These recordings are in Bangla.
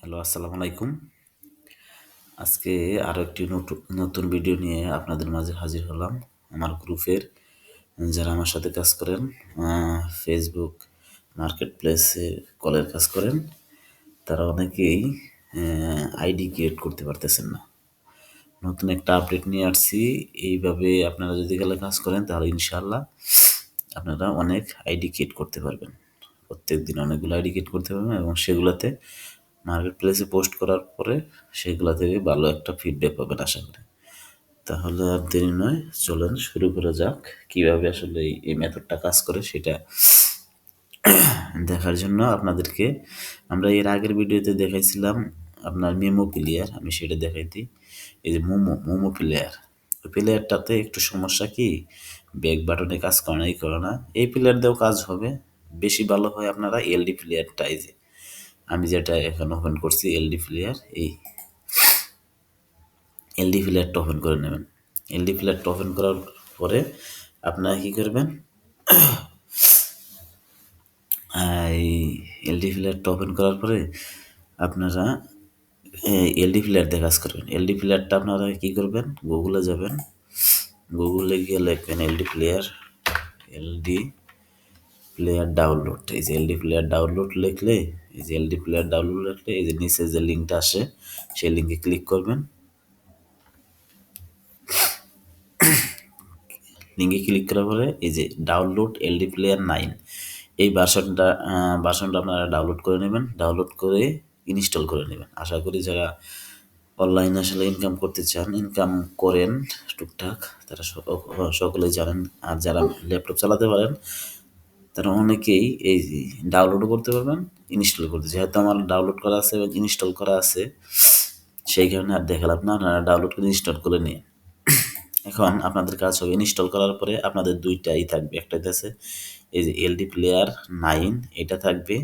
হ্যালো, আসসালামু আলাইকুম। আজকে আরো একটি নতুন ভিডিও নিয়ে আপনাদের মাঝে হাজির হলাম। আমার গ্রুপের যারা আমার সাথে কাজ করেন, ফেসবুক মার্কেট প্লেসে কলের কাজ করেন, তারা অনেকেই আইডি ক্রিয়েট করতে পারতেছেন না। নতুন একটা আপডেট নিয়ে আসছি। এইভাবে আপনারা যদি গেলে কাজ করেন তাহলে ইনশাআল্লাহ আপনারা অনেক আইডি ক্রিয়েট করতে পারবেন। প্রত্যেকদিন অনেকগুলো আইডি ক্রিয়েট করতে পারবেন এবং সেগুলাতে মার্কেট প্লেসে পোস্ট করার পরে সেগুলা থেকে ভালো একটা ফিডব্যাক পাবেন আশা করি। তাহলে আর দেরি নয়, চলেন শুরু করা যাক। কিভাবে আসলে এই মেথডটা কাজ করে সেটা দেখার জন্য আপনাদেরকে আমরা এর আগের ভিডিওতে দেখাইছিলাম আপনার মেমো প্লেয়ার, আমি সেটা দেখাইছি। এই যে মোমো প্লেয়ার, ওই প্লেয়ারটাতে একটু সমস্যা কি, ব্যাক বাটনে কাজ করে না, এই করে না। এই প্লেয়ার দিয়েও কাজ হবে, বেশি ভালো হয় আপনারা এলডি প্লেয়ারটা, এই যে আমি যেটা এখন ওপেন করছি এলডি প্লেয়ার, এই এলডি প্লেয়ারটা ওপেন করে নেবেন। এলডি প্লেয়ারটা ওপেন করার পরে আপনারা কী করবেন, এই এলডি প্লেয়ারটা ওপেন করার পরে আপনারা এলডি প্লেয়ার দিয়ে কাজ করবেন। এলডি প্লেয়ারটা আপনারা কী করবেন, গুগলে যাবেন, গুগলে গিয়ে লিখবেন এলডি প্লেয়ার ডাউনলোড। এই যে এলডি প্লেয়ার ডাউনলোড লিখলে, এই যে এলডি প্লেয়ার ডাউনলোড লিখলে এই যে নিচে যে লিঙ্কটা আসে সেই লিঙ্কে ক্লিক করবেন। লিঙ্কে ক্লিক করার পরে এই যে ডাউনলোড এলডি প্লেয়ার 9, এই ভার্সনটা আপনারা ডাউনলোড করে নেবেন। ডাউনলোড করে ইনস্টল করে নেবেন। আশা করি যারা অনলাইনে আসলে ইনকাম করতে চান, ইনকাম করেন টুকটাক, তারা সকলেই জানেন। আর যারা ল্যাপটপ চালাতে পারেন তারা অনেকেই এই ডাউনলোডও করতে পারবেন, ইনস্টল করতে। যেহেতু আমার ডাউনলোড করা আছে এবং ইনস্টল করা আছে, সেই কারণে আর দেখালাম না, আপনারা ডাউনলোড করে ইনস্টল করে নিন। এখন আপনাদের কাজ হবে ইনস্টল করার পরে আপনাদের দুইটাই থাকবে, একটা আছে এই যে এলডি প্লেয়ার 9, এটা থাকবে,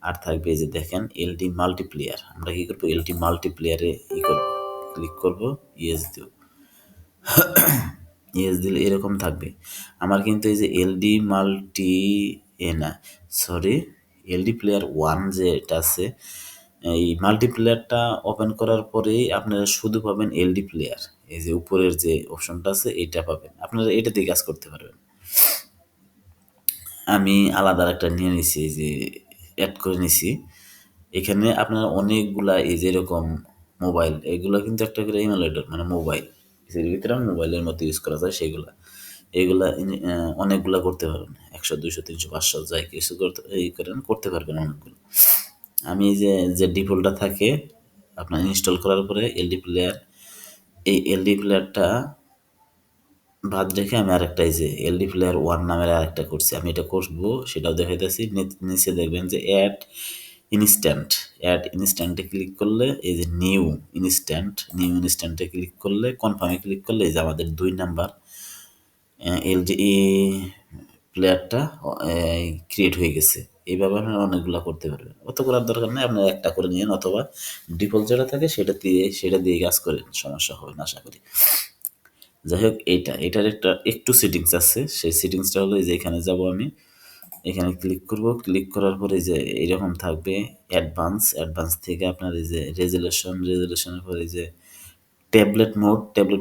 আর থাকবে এই যে দেখেন এলডি মাল্টিপ্লেয়ার। আমরা কি করবো, এলডি মাল্টিপ্লেয়ারে করবো, ক্লিক করবো, ইয়েস দিব। ইয়েস দিলে এরকম থাকবে। আমার কিন্তু এই যে এলডি মাল্টি না, সরি, এলডি প্লেয়ার 1 যে এটা আছে, এই মাল্টিপ্লেয়ারটা ওপেন করার পরেই আপনারা শুধু পাবেন এলডি প্লেয়ার। এই যে উপরের যে অপশনটা আছে এটা পাবেন, আপনারা এটা দিয়ে কাজ করতে পারবেন। আমি আলাদা একটা নিয়ে নিছি, এই যে অ্যাড করে নিছি। এখানে আপনার অনেকগুলা এই যে এরকম মোবাইল, এগুলো কিন্তু একটা করে ইমুলেটর, মানে মোবাইল, এর ভিতরে মোবাইলের মতো ইউজ করা যায় সেগুলা, এগুলা অনেকগুলা করতে পারবেন, 100 200 300 500 যাই কিছু করতে পারবেন অনেকগুলো। আমি এই যে ডিফল্টটা থাকে আপনার ইনস্টল করার পরে এলডি প্লেয়ার, এই এলডি প্লেয়ারটা বাদ রেখে আমি আরেকটা এই যে এলডি প্লেয়ার 1 নামের আরেকটা করছি। আমি এটা করবো সেটাও দেখাইতেছি। নিচে দেখবেন যে অ্যাড ইনস্ট্যান্টে ক্লিক করলে এই যে নিউ ইনস্ট্যান্টে ক্লিক করলে, কনফার্মে ক্লিক করলে এই যে আমাদের 2 নাম্বার এলডি প্লেয়ারটা ক্রিয়েট হয়ে গেছে। এইভাবে আপনারা অনেকগুলো করতে পারবেন, অত করার দরকার নেই, আপনারা একটা করে নিন অথবা ডিফল্ট যেটা থাকে সেটা দিয়ে কাজ করেন, সমস্যা হবে না আশা করি। যাই হোক, এটার একটু সেটিংস আছে, সেই সেটিংসটা হলো এই যে এখানে যাব আমি, এখানে ক্লিক করব। ক্লিক করার পরে যে এরকম থাকবে অ্যাডভান্স থেকে আপনার এই যে রেজুলেশনের পরে এই যে ট্যাবলেট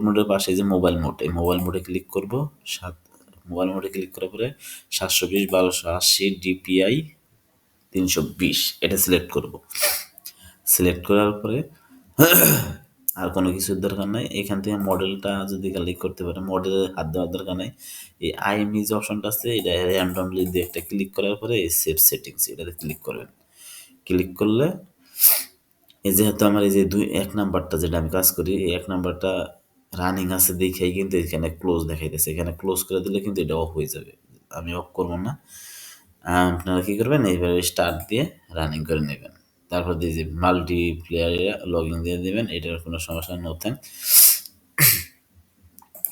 মোডের পাশে যে মোবাইল মোড, এই মোবাইল মোডে ক্লিক করব। মোবাইল মোডে ক্লিক করার পরে 720 1280 ডিপিআই 320 এটা সিলেক্ট করব। সিলেক্ট করার পরে আর কোনো কিছুর দরকার নাই। এখান থেকে মডেলটা যদি ক্লিক করতে পারে, মডেলে হাত দেওয়ার দরকার নাই। এই আইএমই যে অপশনটা আছে এটা র্যান্ডমলি দিয়ে একটা ক্লিক করার পরে এই সেভ সেটিংস এটাতে ক্লিক করবেন। ক্লিক করলে এই যেহেতু আমার এই যে 1 নাম্বারটা যেটা আমি কাজ করি, এই 1 নাম্বারটা রানিং আছে দেখেই কিন্তু এখানে ক্লোজ দেখাইতেছে। এখানে ক্লোজ করে দিলে কিন্তু এটা অফ হয়ে যাবে, আমি অফ করবো না। আপনারা কী করবেন, এইভাবে স্টার্ট দিয়ে রানিং করে নেবেন। তারপর দিয়ে যে মাল্টিপ্লেয়ারে লগ ইন দিয়ে দেবেন, এটার কোনো সমস্যা নো থ্যাঙ্ক।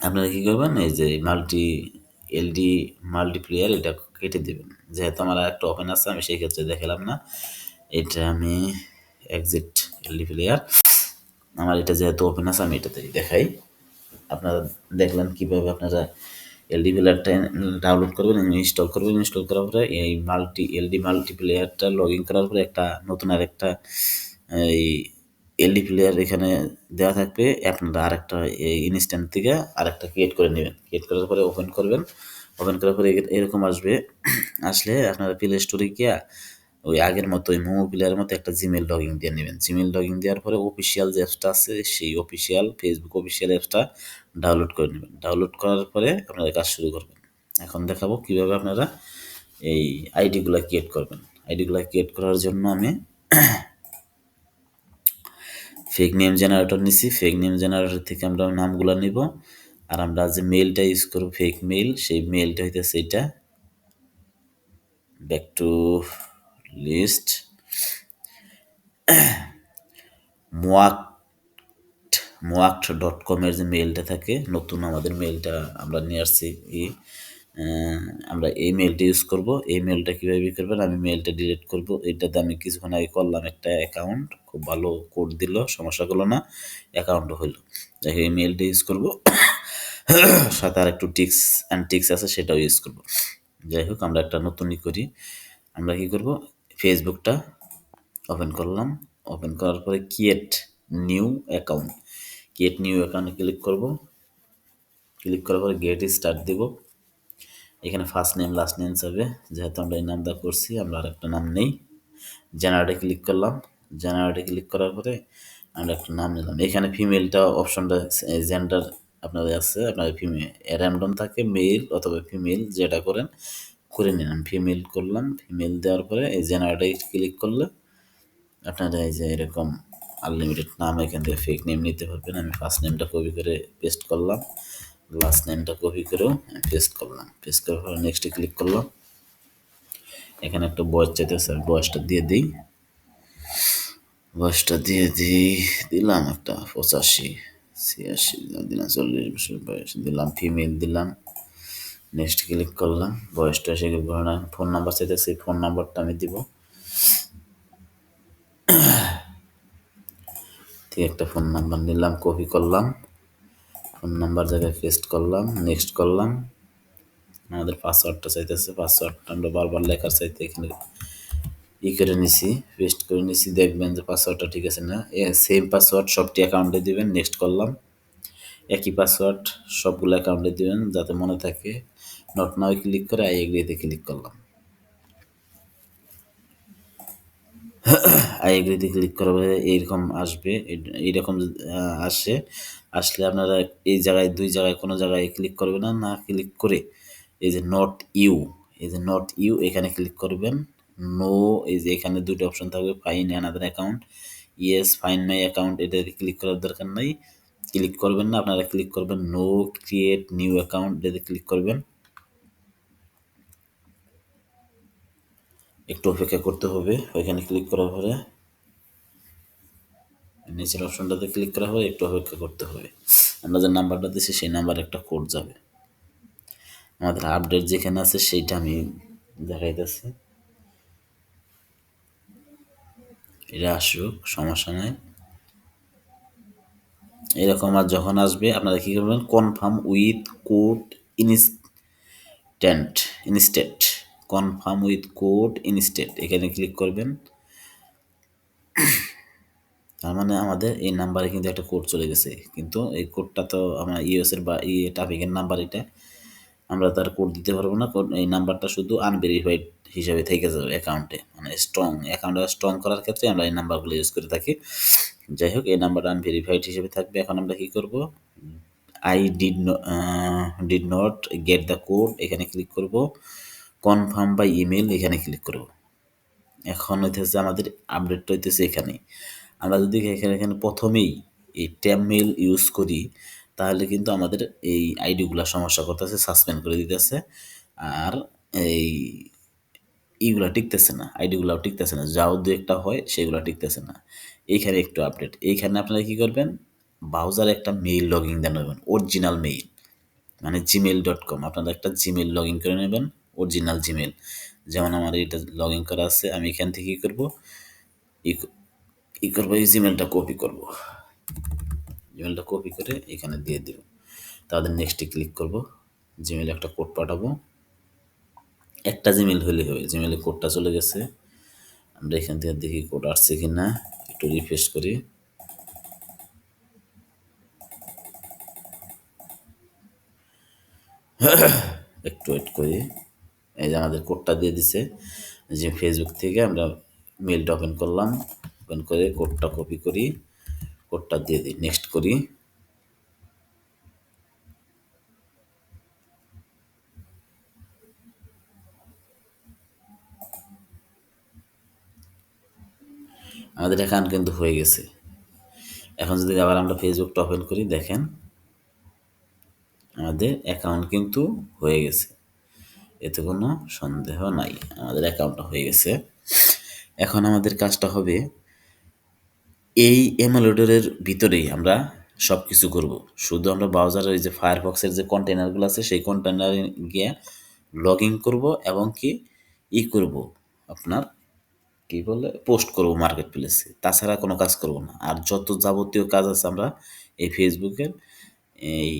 আপনারা কী করবেন, এই যে এলডি মাল্টিপ্লেয়ার এটা কেটে দেবেন। যেহেতু আমার একটা ওপেন আছে আমি সেই ক্ষেত্রে দেখালাম না, এটা আমি এক্সিট এলডি প্লেয়ার, আমার এটা যেহেতু ওপেন আছে আমি এটাতেই দেখাই। আপনারা দেখলেন কীভাবে আপনারা এলডি প্লেয়ারটা ডাউনলোড করবেন, ইনস্টল করবেন। ইনস্টল করার পরে এই এলডি মাল্টিপ্লেয়ারটা লগ ইন করার পরে একটা নতুন আরেকটা এই এলডি প্লেয়ার এখানে দেওয়া থাকবে, আপনারা আরেকটা এই ইনস্ট্যান্ট থেকে আরেকটা ক্রিয়েট করে নেবেন। ক্রিয়েট করার পরে ওপেন করবেন, ওপেন করার পরে এরকম আসবে। আসলে আপনারা প্লে স্টোরে গিয়া ওই আগের মতো ওই মোমো প্লেয়ারের মতো একটা জিমেল লগ ইন দিয়ে নেবেন। জিমেল লগ ইন দেওয়ার পরে অফিসিয়াল যে অ্যাপসটা আছে সেই অফিসিয়াল ফেসবুক অফিসিয়াল অ্যাপসটা ডাউনলোড করে নেবেন। ডাউনলোড করার পরে আপনারা কাজ শুরু করবেন। এখন দেখাবো কিভাবে আপনারা এই আইডিগুলা ক্রিয়েট করবেন। আইডিগুলা ক্রিয়েট করার জন্য আমি ফেক নেম জেনারেটর নিছি। ফেক নেম জেনারেটর থেকে আমরা নামগুলা নিব, আর আমরা যে মেইলটা ইউজ করব ফেক মেইল, সেই মেইলটা হইতেছে এইটা, ব্যাক টু লিস্ট মোয়াক moact.com এর যে মেইলটা থাকে, নতুন আমাদের মেইলটা আমরা নিয়ে আসছি আমরা এই মেইলটা ইউজ করব। এই মেইলটা কীভাবে করবেন, আমি মেইলটা ডিলিট করব। এটাতে আমি কিছুক্ষণ আগে করলাম একটা অ্যাকাউন্ট, খুব ভালো কোড দিল, সমস্যা হলো না, অ্যাকাউন্টও হইলো। দেখো এই মেইলটা ইউজ করব, সাথে আর একটু টিক্স আছে সেটাও ইউজ করব। যাই হোক আমরা একটা নতুনই করি। আমরা কি করব, ফেসবুকটা ওপেন করলাম, ওপেন করার পরে নিউ অ্যাকাউন্ট ক্রিয়েট নিউ অ্যাকাউন্টে ক্লিক করব। ক্লিক করার পরে গেট স্টার্ট দিব। এখানে ফার্স্ট নেম লাস্ট নেম যাবে, যেহেতু আমরা এই নামটা করছি আমরা আরেকটা নাম নেই। জেনারেটে ক্লিক করলাম। জেনারেটে ক্লিক করার পরে আমরা একটা নাম নিলাম। এখানে ফিমেলটা অপশনটা জেন্ডার আপনাদের আছে, আপনার ফিমেল র্যান্ডম থাকে, মেল অথবা ফিমেল যেটা করেন করে নিলাম। ফিমেল করলাম, ফিমেল দেওয়ার পরে এই জেনারেটে ক্লিক করলে আপনারা এই যে এরকম আনলিমিটেড নাম এখান থেকে ফেক নেম নিতে পারবেন। আমি ফার্স্ট নেমটা কপি করে পেস্ট করলাম, লাস্ট নেমটা কপি করেও পেস্ট করলাম। পেস্ট করার পরে নেক্সটে ক্লিক করলাম। এখানে একটা বয়স চাইতেছে, আমি বয়সটা দিয়ে দিই। বয়সটা দিয়ে দিলাম একটা 85 86 দিলাম, 40 বছর বয়স দিলাম, ফিমেল দিলাম। নেক্সট ক্লিক করলাম, বয়সটা সে ফোন নাম্বার চাইতেছে, ফোন নাম্বারটা আমি দিব। ঠিক একটা ফোন নাম্বার নিলাম, কপি করলাম, ফোন নাম্বার জায়গায় পেস্ট করলাম, নেক্সট করলাম। আমাদের পাসওয়ার্ডটা চাইতেছে, পাসওয়ার্ডটা আমরা বারবার লেখার চাইতে এখানে করে নিছি, পেস্ট করে নিছি। দেখবেন যে পাসওয়ার্ডটা ঠিক আছে না, সেম পাসওয়ার্ড সবটি অ্যাকাউন্টে দিবেন। নেক্সট করলাম, একই পাসওয়ার্ড সবগুলো অ্যাকাউন্টে দিবেন যাতে মনে থাকে। নট নাও ক্লিক করে আই এগ্রিতে ক্লিক করলাম। আই এগ্রিতে ক্লিক করার পরে এইরকম আসবে, এইরকম আসে। আসলে আপনারা এই জায়গায় দুই জায়গায় কোনো জায়গায় ক্লিক করবেন না, না ক্লিক করে এই যে নট ইউ, এই যে নট ইউ এখানে ক্লিক করবেন। নো, এই যে এখানে দুটো অপশন থাকবে, fine another account, yes fine my account, এটাতে ক্লিক করার দরকার নাই, ক্লিক করবেন না। আপনারা ক্লিক করবেন নো ক্রিয়েট নিউ অ্যাকাউন্ট, এটাতে ক্লিক করবেন। একটু অপেক্ষা করতে হবে। ওইখানে ক্লিক করার পরে নিচের অপশনটাতে ক্লিক করা হবে, একটু অপেক্ষা করতে হবে। আমরা যে নাম্বারটা দিচ্ছি সেই নাম্বারে একটা কোড যাবে। আমাদের আপডেট যেখানে আছে সেইটা আমি দেখাইতেছি, এটা আসুক, সমস্যা নাই। এরকম আর যখন আসবে আপনারা কী করবেন, confirm with code instead confirm with code instead এখানে ক্লিক করবেন। তার মানে আমাদের এই নাম্বারে কিন্তু একটা কোড চলে গেছে, কিন্তু এই কোডটা তো আমার ইউএসের বা ট্রাফিকের নাম্বার, এটা আমরা তার কোড দিতে পারবো না। কোড এই নাম্বারটা শুধু আনভেরিফাইড হিসাবে থেকে যাবে অ্যাকাউন্টে, মানে অ্যাকাউন্টে স্ট্রং করার ক্ষেত্রে আমরা এই নাম্বারগুলো ইউজ করে থাকি। যাই হোক এই নাম্বারটা আনভেরিফাইড হিসেবে থাকবে। এখন আমরা কী করব, I did not get the code এখানে ক্লিক করব। কনফার্ম বাই ইমেল এখানে ক্লিক করব। এখন হইতেছে আমাদের আপডেটটা হইতেছে এখানে। আমরা যদি এখানে প্রথমেই এই ট্যাব মেইল ইউজ করি তাহলে কিন্তু আমাদের এই আইডিগুলো সমস্যা করতেছে, সাসপেন্ড করে দিতেছে, আর এই এইগুলা টিকতেছে না, আইডিগুলাও টিকতেছে না, যাও দু একটা হয় সেগুলো টিকতেছে না। এইখানে একটু আপডেট, এইখানে আপনারা কী করবেন, ব্রাউজারে একটা মেইল লগ ইন দিয়ে নেবেন, অরিজিনাল মেইল, মানে gmail.com আপনারা একটা জিমেল লগ ইন করে নেবেন, অরিজিনাল জিমেল। যেমন আমার এটা লগ ইন করা আছে, আমি এখান থেকে কী করবো, এই জিমেলটা কপি করব, জিমেলটা কপি করে এখানে দিয়ে দেব। তাদের নেক্সটে ক্লিক করব, জিমেলে একটা কোড পাঠাবো। একটা জিমেল হলে হবে, জিমেলে কোডটা চলে গেছে। আমরা এখান থেকে দেখি কোড আসছে কি না, একটু রিফ্রেশ করি। একটু ওয়েট করি। এই যে আমাদের কোডটা দিয়ে দিছে, যে ফেসবুক থেকে আমরা মেলটা ওপেন করলাম, ওপেন করে কোডটা কপি করি, কোডটা দিয়ে দিই, নেক্সট করি। আমাদের অ্যাকাউন্ট কিন্তু হয়ে গেছে। এখন যদি আবার আমরা ফেসবুকটা ওপেন করি, দেখেন আমাদের অ্যাকাউন্ট কিন্তু হয়ে গেছে, এতে কোনো সন্দেহ নাই, আমাদের অ্যাকাউন্টটা হয়ে গেছে। এখন আমাদের কাজটা হবে এই এমুলেটরের ভিতরেই আমরা সব কিছু করব। শুধু আমরা ব্রাউজারের ওই যে ফায়ারফক্সের যে কন্টেনারগুলো আছে সেই কন্টেনারে গিয়ে লগ ইন করবো এবং কি করব, আপনার কি বলে পোস্ট করব মার্কেট প্লেসে, তাছাড়া কোনো কাজ করব না। আর যত যাবতীয় কাজ আছে আমরা এই ফেসবুকের এই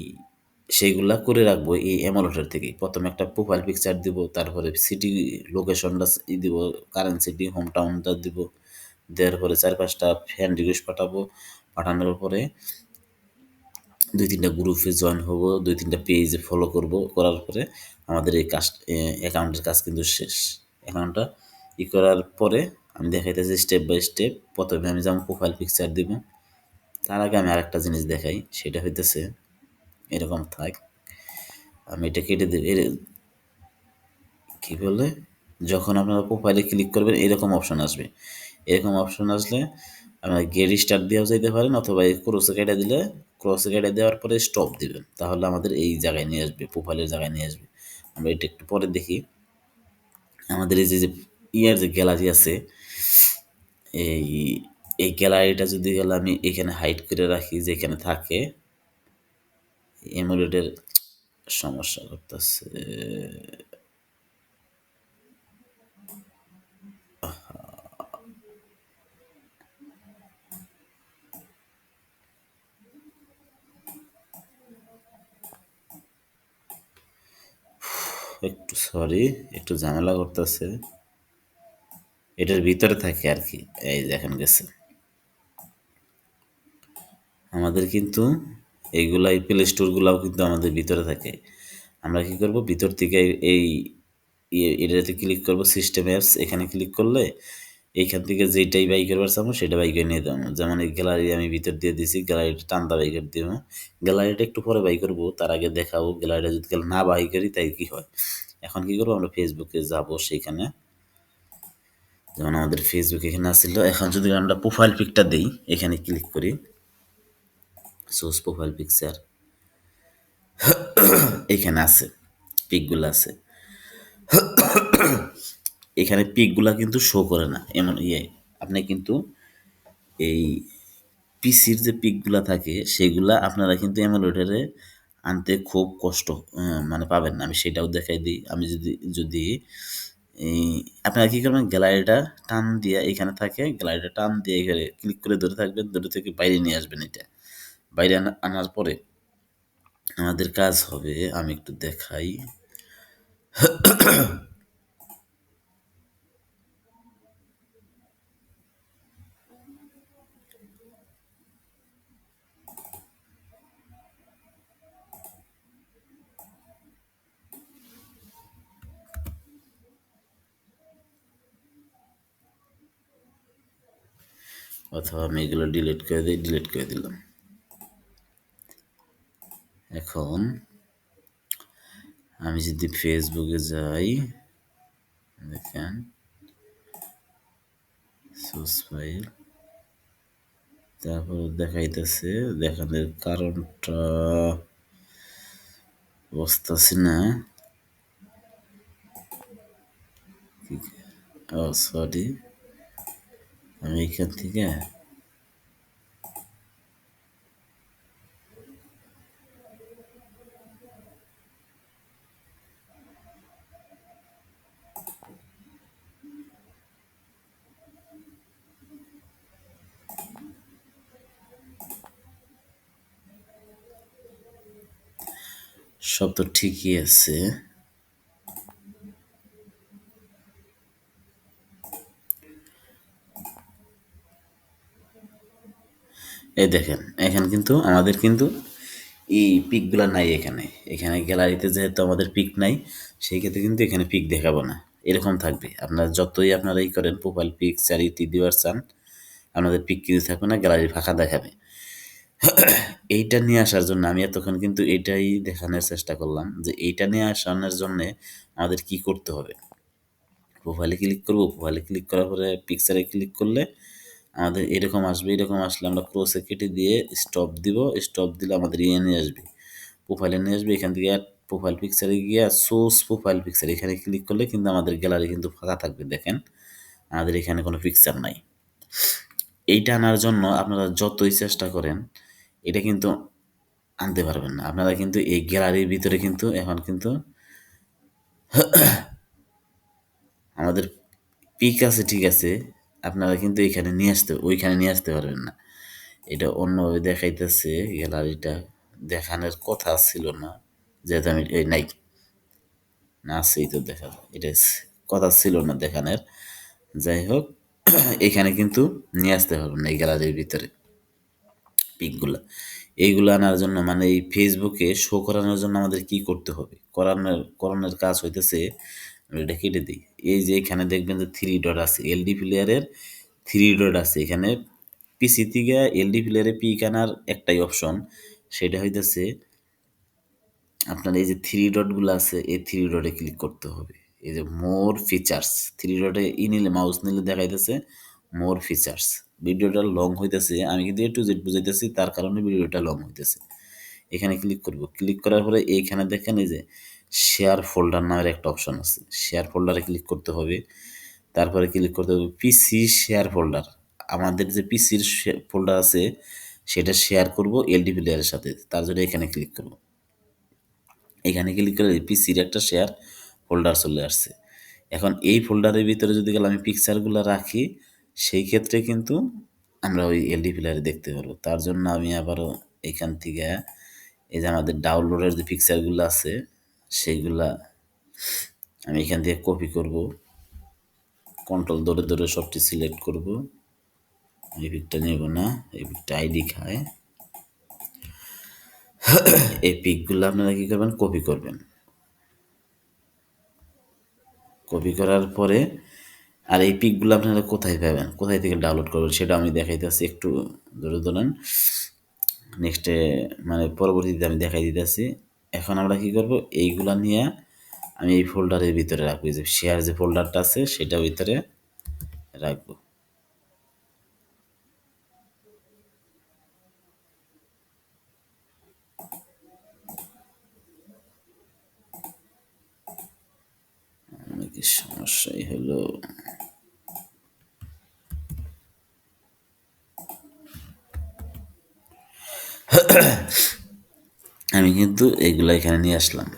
সেইগুলা করে রাখবো এই এমুলেটর থেকেই। প্রথমে একটা প্রোফাইল পিকচার দিব, তারপরে সিটি লোকেশনটা দিব, কারেন্ট সিটি হোম টাউনটা দিব, দেওয়ার পরে 4-5টা ফ্রেন্ড রিকোয়েস্ট পাঠাবো। পাঠানোর পরে 2-3টা গ্রুপে জয়েন হব, 2-3টা পেজে ফলো করব, করার পরে আমাদের এই কাজ অ্যাকাউন্টের কাজ কিন্তু শেষ। অ্যাকাউন্টটা করার পরে আমি দেখাইতেছি স্টেপ বাই স্টেপ। প্রথমে আমি যেমন প্রোফাইল পিকচার দিব, তার আগে আমি আরেকটা জিনিস দেখাই, সেটা হইতেছে এরকম থাক। আমি এটা কেটে দেব, কি বলে, যখন আপনারা প্রোফাইলে ক্লিক করবেন এরকম অপশন আসবে। এরকম অপশন আসলে আপনারা গিয়ে রিস্টার্ট দিয়েও যাইতে পারেন, অথবা এই ক্রসে কেটে দিলে, ক্রসে কেটে দেওয়ার পরে স্টপ দিবেন, তাহলে আমাদের এই জায়গায় নিয়ে আসবে, প্রোফাইলের জায়গায় নিয়ে আসবে। আমরা এটা একটু পরে দেখি। আমাদের এই যে যে গ্যালারি আছে, এই এই গ্যালারিটা যদি গেলে আমি এখানে হাইড করে রাখি, যেখানে থাকে এমুলেটের সমস্যা করতেছে। একটু সরি, একটু ঝামেলা করতেছে, এটার ভিতরে থাকে আর কি। এই দেখেন গেছে আমাদের কিন্তু এইগুলা, এই প্লে স্টোরগুলাও কিন্তু আমাদের ভিতরে থাকে। আমরা কি করব, ভিতর থেকে এই এটাতে ক্লিক করব, সিস্টেম অ্যাপস, এখানে ক্লিক করলে এইখান থেকে যেটাই বাই করবার চাবো সেটা বাই করে নিয়ে যাবো। যেমন এই গ্যালারি আমি ভিতর দিয়ে দিছি, গ্যালারিটা টান্দা বাই করে দিব। গ্যালারিটা একটু পরে বাই করবো, তার আগে দেখাবো গ্যালারিটা যদি না বাই করি তাই কি হয়। এখন কি করবো, আমরা ফেসবুকে যাব, সেইখানে যেমন আমাদের ফেসবুক এখানে আসছিল। এখন যদি আমরা প্রোফাইল পিকটা দিই, এখানে ক্লিক করি, সোর্স প্রোফাইল পিকচার, এখানে আছে, পিকগুলো আছে। এখানে পিকগুলা কিন্তু শো করে না, এমন আপনি কিন্তু এই পিসির যে পিকগুলা থাকে সেগুলা আপনারা কিন্তু এমুলেটরে আনতে খুব কষ্ট, মানে পাবেন না। আমি সেটাও দেখাই দিই। আমি যদি যদি এই আপনারা কি করবেন, গ্যালারিটা টান দিয়ে এখানে থাকে, গ্যালারিটা টান দিয়ে এখানে ক্লিক করে ধরে থাকবেন, ধরে থেকে বাইরে নিয়ে আসবেন। এটা বাইরে আনার পরে আমাদের কাজ হবে, আমি একটু দেখাই। অথবা আমি এগুলো ডিলিট করে দিই, ডিলিট করে দিলাম। এখন আমি যদি ফেসবুকে যাই, দেখেন সোর্স ফাইল, তারপর দেখাইতেছে, দেখানোর কারণটা বুঝতেছি না। ও সরি, আমি এখান থেকে সব তো ঠিকই আছে। এই দেখেন এখানে কিন্তু আমাদের কিন্তু এই পিকগুলো নাই এখানে। এখানে গ্যালারিতে যেহেতু আমাদের পিক নাই, সেই ক্ষেত্রে কিন্তু এখানে পিক দেখাবো না। এরকম থাকবে। আপনারা যতই আপনারা করেন প্রোফাইল পিকচার ইতি দিবার চান, আপনাদের পিক কিছু থাকবে না, গ্যালারি ফাঁকা দেখাবে। এইটা নিয়ে আসার জন্য আমি এতক্ষণ কিন্তু এইটাই দেখানোর চেষ্টা করলাম যে এইটা নিয়ে আসানোর জন্যে আমাদের কি করতে হবে। প্রোফাইলে ক্লিক করব, প্রোফাইলে ক্লিক করার পরে পিকচারে ক্লিক করলে আমাদের এরকম আসবে। এরকম আসলে আমরা ক্রসে কেটে দিয়ে স্টপ দিব। স্টপ দিলে আমাদের ইয়ে নিয়ে আসবে, প্রোফাইলে নিয়ে আসবে। এখান থেকে প্রোফাইল পিকচারে গিয়ে সোর্স প্রোফাইল পিকচার এখানে ক্লিক করলে কিন্তু আমাদের গ্যালারি কিন্তু ফাঁকা থাকবে। দেখেন আমাদের এখানে কোনো পিকচার নাই। এইটা আনার জন্য আপনারা যতই চেষ্টা করেন এটা কিন্তু আনতে পারবেন না। আপনারা কিন্তু এই গ্যালারির ভিতরে কিন্তু এখন কিন্তু আমাদের পিক আছে, ঠিক আছে, আপনারা কিন্তু এখানে নিয়ে আসতে ওইখানে নিয়ে আসতে পারবেন না। এটা অন্যভাবে দেখাইতেছে। গ্যালারিটা দেখানোর কথা ছিল না, যেহেতু আমি এই নাই না আছেই তো দেখা এটা কথা ছিল না দেখানোর। যাই হোক, এখানে কিন্তু নিয়ে আসতে পারবেন না এই গ্যালারির ভিতরে পিকগুলা। এইগুলো আনার জন্য মানে এই ফেসবুকে শো করানোর জন্য আমাদের কি করতে হবে, করানোর কাজ হইতেছে, আমি এটা কেটে দিই। এই যে এখানে দেখবেন যে থ্রি ডট আছে, এলডি প্লেয়ারের থ্রি ডট আছে এখানে। পিসি থেকে এলডি প্লেয়ারে পিক আনার একটাই অপশন, সেটা হইতেছে আপনার এই যে থ্রি ডটগুলো আছে, এই থ্রি ডটে ক্লিক করতে হবে। এই যে মোর ফিচার্স, থ্রি ডটে নিলে মাউস নিলে দেখাইতেছে মোর ফিচার্স। ভিডিওটা লং হইতেছে, আমি কিন্তু একটু জেড বুঝাইতেছি, তার কারণে ভিডিওটা লং হইতেছে। এখানে ক্লিক করব। ক্লিক করার পরে এইখানে দেখেন এই যে শেয়ার ফোল্ডার নামের একটা অপশন আছে, শেয়ার ফোল্ডারে ক্লিক করতে হবে। তারপরে ক্লিক করতে হবে পিসি শেয়ার ফোল্ডার। আমাদের যে পিসির ফোল্ডার আছে সেটা শেয়ার করব এলডি প্লেয়ারের সাথে, তার জন্য এখানে ক্লিক করব। এখানে ক্লিক করে পিসির একটা শেয়ার ফোল্ডার চলে আসছে। এখন এই ফোল্ডারের ভিতরে যদি গেলে আমি পিকচারগুলো রাখি, সেই ক্ষেত্রে কিন্তু আমরা ওই এলডি প্লেয়ারে দেখতে পারবো। তার জন্য আমি আবারও এখান থেকে এই যে আমাদের ডাউনলোডের যে পিকচারগুলো আছে সেইগুলা আমি এখান থেকে কপি করব। কন্ট্রোল ধরে ধরে সবটি সিলেক্ট করব। এই পিকটা নেব না, এই পিকটা আইডি খায়। এই পিকগুলো আপনারা কি করবেন, কপি করবেন। কপি করার পরে আর এই পিকগুলো আপনারা কোথায় পাবেন, কোথায় থেকে ডাউনলোড করবেন সেটা আমি দেখাইতেছি। একটু ধরে ধরেন, নেক্সটে মানে পরবর্তীতে আমি দেখাই দিতেছি। এখন আমরা কি করব, এইগুলা নিয়ে আমি এই ফোল্ডারের ভিতরে রাখবো। যে শেয়ার যে ফোল্ডারটা আছে সেটার ভিতরে রাখবো। অনেক সমস্যাই হলো। আমি কিন্তু এইগুলা এখানে নিয়ে আসলাম।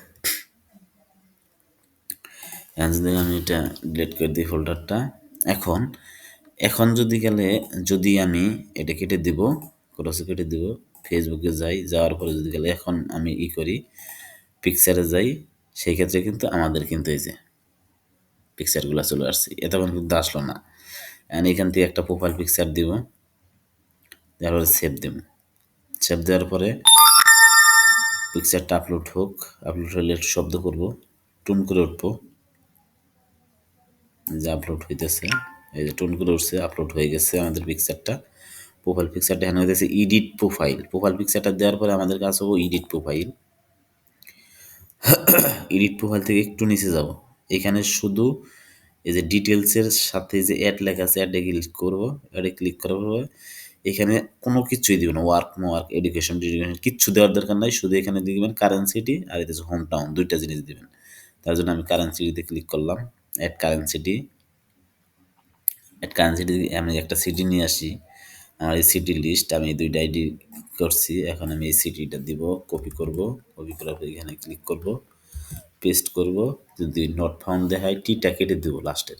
এখন যদি আমি এটা ডিলিট করে দিই ফোল্ডারটা, এখন এখন যদি গেলে যদি আমি এটা কেটে দিব, ক্রসে কেটে দিব, ফেসবুকে যাই, যাওয়ার পরে যদি গেলে এখন আমি করি পিকচারে যাই, সেই ক্ষেত্রে কিন্তু আমাদের কিন্তু এই যে পিকচারগুলো চলে আসছে, এতক্ষণ কিন্তু আসলো না। এখান থেকে একটা প্রোফাইল পিকচার দিব, তারপরে সেভ দেব। সেভ দেওয়ার পরে পিকচারটা আপলোড হোক। আপলোড হলে একটু শব্দ করব, টুন করে উঠবো। যে আপলোড হইতেছে, এই যে টুন করে উঠছে, আপলোড হয়ে গেছে আমাদের পিকচারটা। প্রোফাইল পিকচারটা এখানে হইতেছে এডিট প্রোফাইল। প্রোফাইল পিকচারটা দেওয়ার পরে আমাদের কাছে হবো এডিট প্রোফাইল। এডিট প্রোফাইল থেকে একটু নিচে যাব, এখানে শুধু এই যে ডিটেলসের সাথে যে অ্যাড লেখা আছে, অ্যাডে ক্লিক করবো। অ্যাডে ক্লিক করার পরে এখানে কোনো কিছুই দিব না, ওয়ার্ক ওয়ার্ক এডুকেশন টিডুকেশন কিচ্ছু দেওয়ার দরকার নাই। শুধু এখানে দিবেন কারেন্ট সিটি আর এটা হোম টাউন, দুইটা জিনিস দিবেন। তার জন্য আমি কারেন্ট সিটিতে ক্লিক করলাম। Add current city. Add current city আমি একটা সিটি নিয়ে আসি। আমার এই সিটি লিস্ট আমি দুইটা আইডি করছি। এখন আমি এই সিটিটা দিব, কপি করব। কপি করার পর এখানে ক্লিক করব, পেস্ট করব। যদি নট ফাউন্ড দেখায় টিটা কেটে দেবো লাস্টের।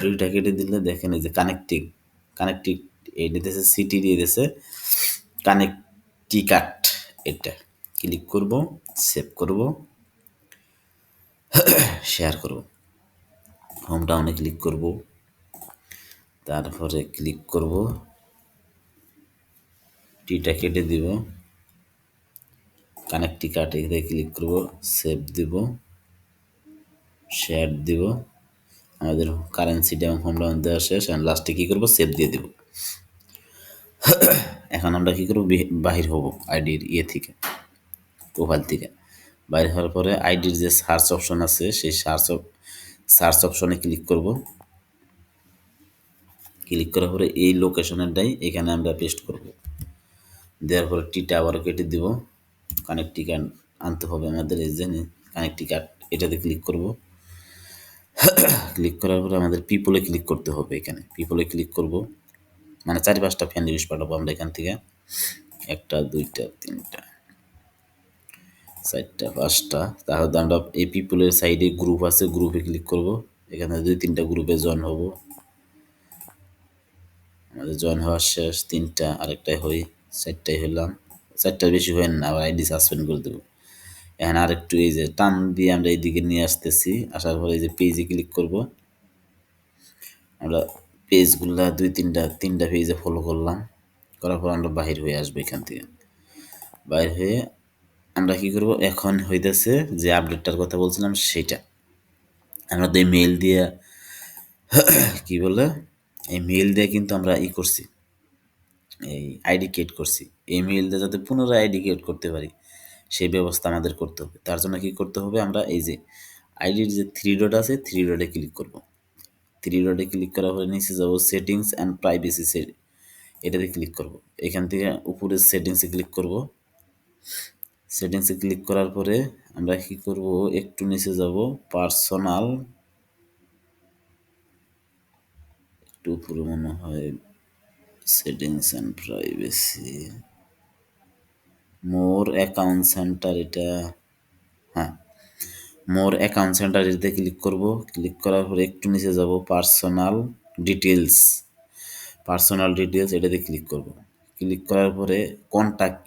টিটা কেটে দিলে দেখেন এই যে কানেক্টিং কানেক্টিং এই দিতেছে, সিটি দিয়ে দিতেছে কানেক্টিকাট। এটা ক্লিক করব, সেভ করব, শেয়ার করব। হোম টাউনে ক্লিক করব, তারপরে ক্লিক করব টিটা কেটে দিব, কানেক্টি কার্ড এখানে ক্লিক করব, সেভ দিব, শেয়ার দিব, আমাদের কারেন্সিটা এবং হোম ডাউন দেওয়া শেষ। লাস্টে কী করবো, সেভ দিয়ে দেব। এখন আমরা কী করবো, বাহির হব আইডির থেকে, প্রোফাইল থেকে। বাইরে হওয়ার পরে আইডির যে সার্চ অপশন আছে সেই সার্চ অপশনে ক্লিক করব। ক্লিক করার পরে এই লোকেশনেরটাই এখানে আমরা পেস্ট করব। দেওয়ার পরে টিটা আবারও কেটে দিব, কানেক্টি কার্ড আনতে হবে আমাদের, এই যে কানেক্টি কার্ড, এটাতে ক্লিক করব। ক্লিক করার পরে আমাদের পিপলে ক্লিক করতে হবে, এখানে পিপলে ক্লিক করব, মানে 4-5টা ফ্রেন্ড রিকোয়েস্ট পাঠাবো আমরা এখান থেকে, 1টা 2টা 3টা 4টা 5টা। তাহলে আমরা এই পিপলের সাইডে গ্রুপ আছে, গ্রুপে ক্লিক করব, এখানে 2-3টা গ্রুপে জয়েন হব। আমাদের জয়েন হওয়ার শেষ, 3টা, আরেকটাই হই, 4টাই হইলাম, 4টার বেশি হয় না, আবার আইডি সাসপেন্ড করে দেবো। এখন আরেকটু এই যে টান দিয়ে আমরা এইদিকে নিয়ে আসতেছি, আসার পরে এই যে পেজে ক্লিক করব। আমরা পেজগুলা 3টা পেজে ফলো করলাম, করার পর আমরা বাহির হয়ে আসবো এখান থেকে। বাইর হয়ে আমরা কি করব, এখন হইতেছে যে আপডেটটার কথা বলছিলাম সেটা আমরা তো এই মেইল দিয়ে কি বলে, এই মেইল দিয়ে কিন্তু আমরা করছি, এই আইডি ক্রিয়েট করছি। এই মেইল দিয়ে যাতে পুনরায় আইডি ক্রিয়েট করতে পারি সেই ব্যবস্থা আমাদের করতে হবে। তার জন্য কি করতে হবে, আমরা এই যে আইডির যে 3 ডট আছে, 3 ডটে ক্লিক করব। 3 ডটে ক্লিক করার পরে নিচে যাব, সেটিংস অ্যান্ড প্রাইভেসি এটাতে ক্লিক করব। এখান থেকে উপরে সেটিংসে ক্লিক করব। সেটিংসে ক্লিক করার পরে আমরা কি করব, একটু নিচে যাব, পার্সোনাল, একটু উপরে মনে হয় settings and privacy, more account centre, এটা হ্যাঁ, মোর অ্যাকাউন্ট সেন্টার, এটাতে ক্লিক করব। ক্লিক করার পরে একটু নিচে যাব, ডিটেলস পার্সোনাল ডিটেলস, এটাতে ক্লিক করব। ক্লিক করার পরে কন্ট্যাক্ট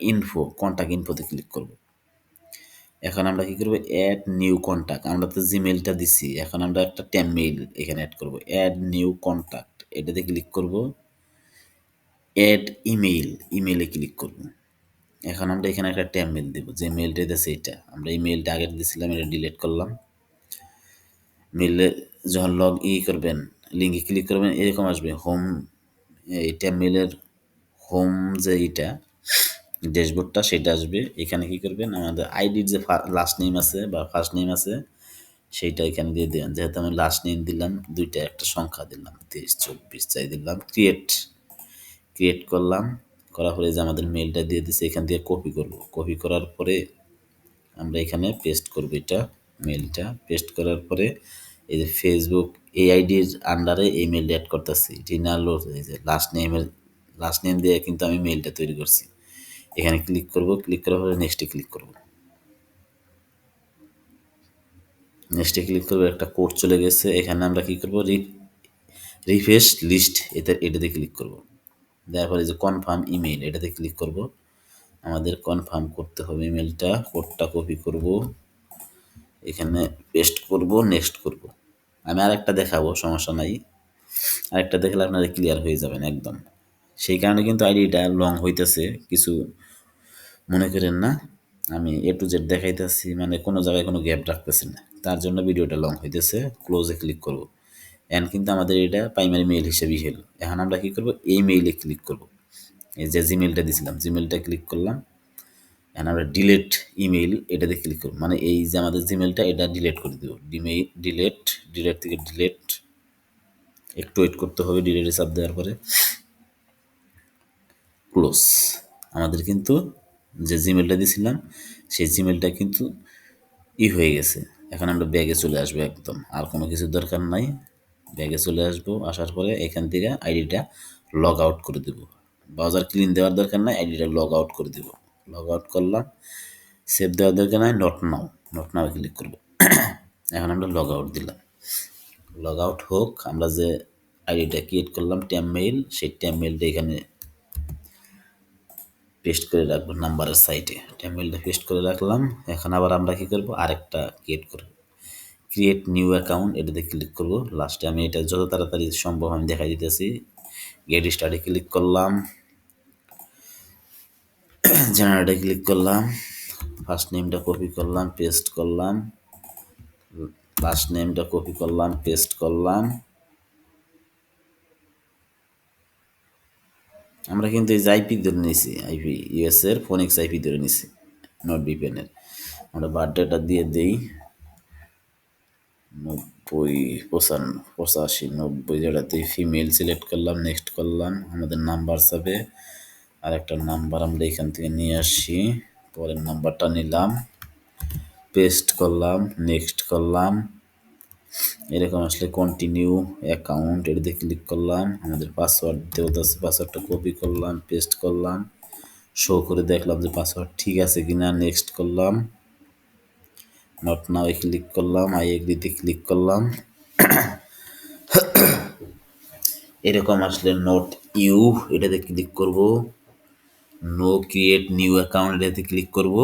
ইনফোতে ক্লিক করব। এখন আমরা কি করব, অ্যাড নিউ কন্ট্যাক্ট, আমরা তো জিমেইলটা দিছি, এখন আমরা একটা ট্যাম মেইল এখানে অ্যাড করব, অ্যাড নিউ কন্ট্যাক্ট, এটাতে ক্লিক করব। অ্যাড ইমেইলে ক্লিক করব। এখন আমরা এখানে একটা ট্যাম মেইল দেবো, যে মেইলটা দিয়েছে এটা, আমরা এই মেইলটা আগে দিয়েছিলাম, এটা ডিলিট করলাম। মেইলে যখন করবেন, লিঙ্কে ক্লিক করবেন, এরকম আসবে হোম, এই ট্যাম মেইলের হোম যে ড্যাশবোর্ডটা সেটা আসবে। এখানে কি করবেন, আমাদের আইডির যে লাস্ট নেম আছে বা ফার্স্ট নেম আছে সেইটা এখানে দিয়ে দেবেন। যেহেতু আমি লাস্ট নেম দিলাম 2টা, একটা সংখ্যা দিলাম 23-24 চাই দিলাম, ক্রিয়েট করলাম। করার পরে যে আমাদের মেলটা দিয়ে দিচ্ছে, এখান থেকে কপি করার পরে আমরা এখানে পেস্ট করব, এটা মেলটা পেস্ট করার পরে এই যে ফেসবুক এই আইডির আন্ডারে এই মেলটা অ্যাড করতেছি, টিনালোর এই যে লাস্ট নেম দিয়ে কিন্তু আমি মেলটা তৈরি করছি। এখানে ক্লিক করব, ক্লিক করার পরে নেক্সটে ক্লিক করব। নেক্সটে ক্লিক করব, একটা কোড চলে গেছে। এখানে আমরা কি করব, রিফ্রেশ লিস্ট, এটাতে ক্লিক করব। দেওয়ার পরে যে কনফার্ম ইমেইল, এটাতে ক্লিক করব। আমাদের কনফার্ম করতে হবে ইমেলটা, কোডটা কপি করব, এখানে পেস্ট করব, নেক্সট করব। আমি আরেকটা দেখাবো, সমস্যা নাই, আরেকটা দেখলে আপনারা ক্লিয়ার হয়ে যাবেন একদম। সেই কারণে কিন্তু আইডিটা লং হইতেছে, কিছু মনে করেন না, আমি A to Z দেখাইতেছি, মানে কোনো জায়গায় কোনো গ্যাপ রাখতেছি না, তার জন্য ভিডিওটা লং হইতেছে। ক্লোজে ক্লিক করব। এখন কিন্তু আমাদের এটা প্রাইমারি মেইল হিসেবেই হলো। এখন আমরা কি করব, এই মেইলে ক্লিক করব, এই যে জিমেলটা দিয়েছিলাম, জিমেলটা ক্লিক করলাম। এখন আমরা ডিলেট ইমেইল, এটাতে ক্লিক করব, মানে এই যে আমাদের জিমেলটা এটা ডিলেট করে দেবো। ডিলেট থেকে ডিলেট, একটু ওয়েট করতে হবে, ডিলেটে চাপ দেওয়ার পরে ক্লোজ। আমাদের কিন্তু যে জিমেলটা দিয়েছিলাম সেই জিমেলটা কিন্তু হয়ে গেছে। এখন আমরা ব্যাগে চলে আসবো, একদম আর কোনো কিছুর দরকার নাই। ব্যাগে চলে আসবো, আসার পরে এখান থেকে আইডিটা লগ আউট করে দেব। ব্রাউজার ক্লিন দেওয়ার দরকার নাই, আইডিটা লগ আউট করে দেব। লগ আউট করলাম, সেভ দেওয়ার দরকার নাই, নট নাও ক্লিক করব। এখন আমরা লগ আউট দিলাম, লগ আউট হোক। আমরা যে আইডিটা ক্রিয়েট করলাম ট্যাম মেইল, সেই ট্যাম মেইলটা এখানে পেস্ট করে রাখবো নাম্বারের সাইটে, ট্যাম মেইলটা পেস্ট করে রাখলাম। এখন আবার আমরা কি করব, আরেকটা ক্রিয়েট নিউ অ্যাকাউন্ট, এটাতে ক্লিক করব। লাস্টে আমি এটা যত তাড়াতাড়ি সম্ভব আমি দেখাই দিতেছি। গেট স্টার্টে ক্লিক করলাম, জেনারেটে ক্লিক করলাম, ফার্স্ট নেমটা কপি করলাম, পেস্ট করলাম, লাস্ট নেমটা কপি করলাম, পেস্ট করলাম। আমরা কিন্তু এই যে আইপি ধরে নিয়েছি, আইপি ইউএস এর ফোনিক্স আইপি ধরে নিয়েছি, নট ভিপিএনের। আমরা বার্থডেটা দিয়ে দিই 90 85 90, যেটাতে ফিমেল সিলেক্ট করলাম, নেক্সট করলাম। আমাদের নাম্বার যাবে, আর একটা নাম্বার আমরা এখান থেকে নিয়ে আসি, পরের নাম্বারটা নিলাম, পেস্ট করলাম, নেক্সট করলাম। এরকম আসলে কন্টিনিউ অ্যাকাউন্ট এটাতে ক্লিক করলাম, আমাদের পাসওয়ার্ড দেওয়া আছে, পাসওয়ার্ডটা কপি করলাম, পেস্ট করলাম, শো করে দেখলাম যে পাসওয়ার্ড ঠিক আছে কিনা, নেক্সট করলাম, নট নাও ক্লিক করলাম, আই এগ্রিতে ক্লিক করলাম। এরকম আসলে নট ইউ এটাতে ক্লিক করব, নো ক্রিয়েট নিউ অ্যাকাউন্ট এটাতে ক্লিক করব।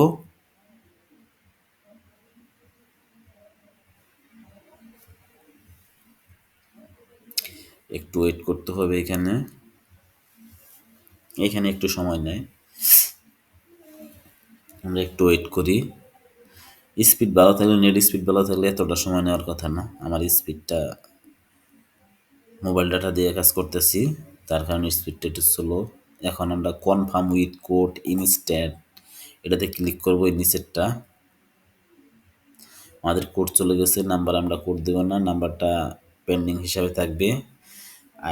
একটু ওয়েট করতে হবে, এখানে এখানে একটু সময় নেয়, আমরা একটু ওয়েট করি। স্পিড ভালো থাকলে, নেট স্পিড ভালো থাকলে এতটা সময় নেওয়ার কথা না। আমার স্পিডটা মোবাইল ডাটা দিয়ে কাজ করতেছি, তার কারণে স্পিডটা একটু স্লো। এখন আমরা কনফার্ম উইথ কোড ইনস্ট্যান্ট এটাতে ক্লিক করবো, এই নিচেরটা আমাদের কোড চলে গেছে, নাম্বার আমরা কোড দেব না, নাম্বারটা পেন্ডিং হিসাবে থাকবে।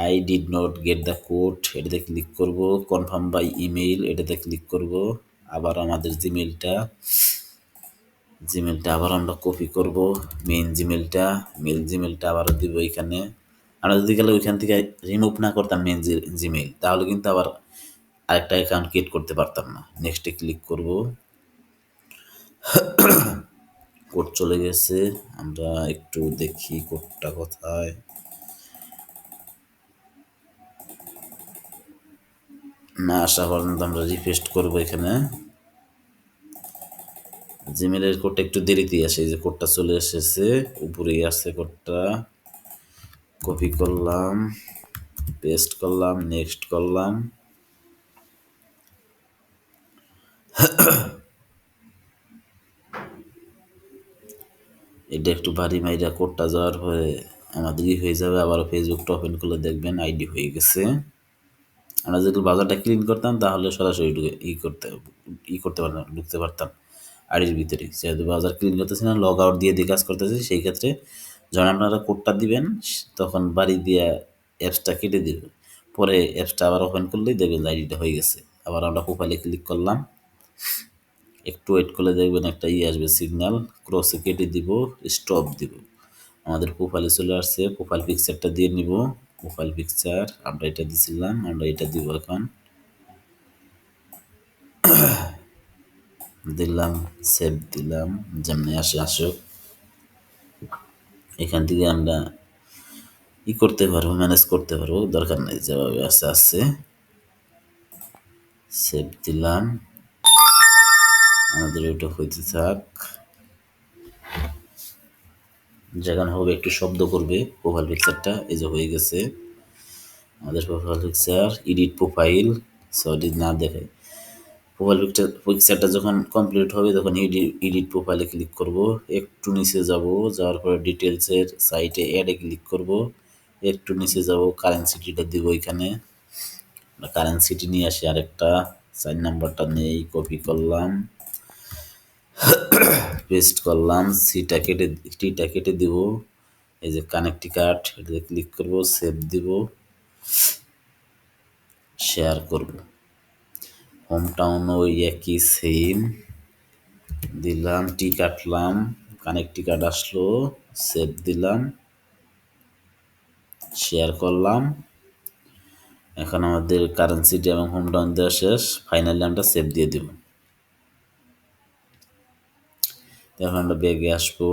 I did not get the code এটাতে ক্লিক করব, কনফার্ম বাই ইমেইল এটাতে ক্লিক করব। আবার আমাদের জিমেলটা আবার আমরা কপি করব, মেল জিমেলটা আবারও দিব এখানে। আমরা যদি গেলে ওইখান থেকে রিমুভ না করতাম মেন জিমেইল, তাহলে কিন্তু আবার আরেকটা অ্যাকাউন্ট ক্রিয়েট করতে পারতাম না। নেক্সটে ক্লিক করব, কোড চলে গেছে, আমরা একটু দেখি কোডটা কোথায়। না আসা পর্যন্ত আমরা রিফ্রেশ করব। এখানে জিমেলের কোডটা একটু দেরিতে আসে, এই যে কোডটা চলে এসেছে, উপরেই আসছে কোডটা, কপি করলাম, পেস্ট করলাম, নেক্সট করলাম। এটা একটু ভারী মাইরা কোডটা যাওয়ার পরে আমাদেরই হয়ে যাবে। আবার ফেসবুকটা ওপেন করলে দেখবেন আইডি হয়ে গেছে। আমরা যদি বাজারটা ক্লিন করতাম তাহলে সরাসরি ঢুকতে পারতাম, ঢুকতে পারতাম আইডির ভিতরে। যেহেতু বাজার ক্লিন করতেছি না, লগ আউট দিয়ে কাজ করতেছি, সেই ক্ষেত্রে যখন আপনারা কোডটা দিবেন তখন বাড়ি দিয়ে অ্যাপসটা কেটে দিবে, পরে অ্যাপসটা আবার ওপেন করলেই দেখবেন আইডিটা হয়ে গেছে। আবার আমরা প্রোফাইলে ক্লিক করলাম, একটু ওয়েট করলে দেখবেন একটা আসবে সিগন্যাল, ক্রসে কেটে দিব, স্টপ দিব। আমাদের প্রোফাইলে চলে আসছে, প্রোফাইল পিকচারটা দিয়ে নিব, প্রোফাইল পিকচার আমরা এটা দিছিলাম, আমরা এটা দিব, এখন দিলাম, সেভ দিলাম, যেমনি আসে আসুক। এখান থেকে আমরা করতে পারবো, ম্যানেজ করতে পারবো, দরকার নেই যেভাবে আছে আছে। সেভ দিলাম, আমাদের ওইটা হইতে থাক, যেখানে হবে একটু শব্দ করবে প্রোফাইল পিকচারটা। এই যে হয়ে গেছে আমাদের profile picture, edit profile, sorry না দেখে, প্রোফাইল পিকচারটা যখন কমপ্লিট হবে তখন এডিট প্রোফাইলে ক্লিক করব, একটু নিচে যাব, যাওয়ার পরে ডিটেলসের সাইটে অ্যাডে ক্লিক করব, একটু নিচে যাব, কারেন্সিটিটা দিব এখানে, কারেন্সিটি নিয়ে আসি আরেকটা, 4 নাম্বারটা নেই, কপি করলাম, পেস্ট করলাম, টিটা কেটে দিব, এই যে কানেক্টিকাট এটাতে ক্লিক করব, সেভ দিব, শেয়ার করব। হোম টাউন ওই একই সেম দিলাম, টি কাটলাম, কানেক্টিকাট আসলো, সেভ দিলাম, শেয়ার করলাম। এখন আমাদের কারেন্সিটি এবং হোম টাউন দেওয়া শেষ, ফাইনালি আমরা সেভ দিয়ে দেব। এখন আমরা ব্যাগে আসবো,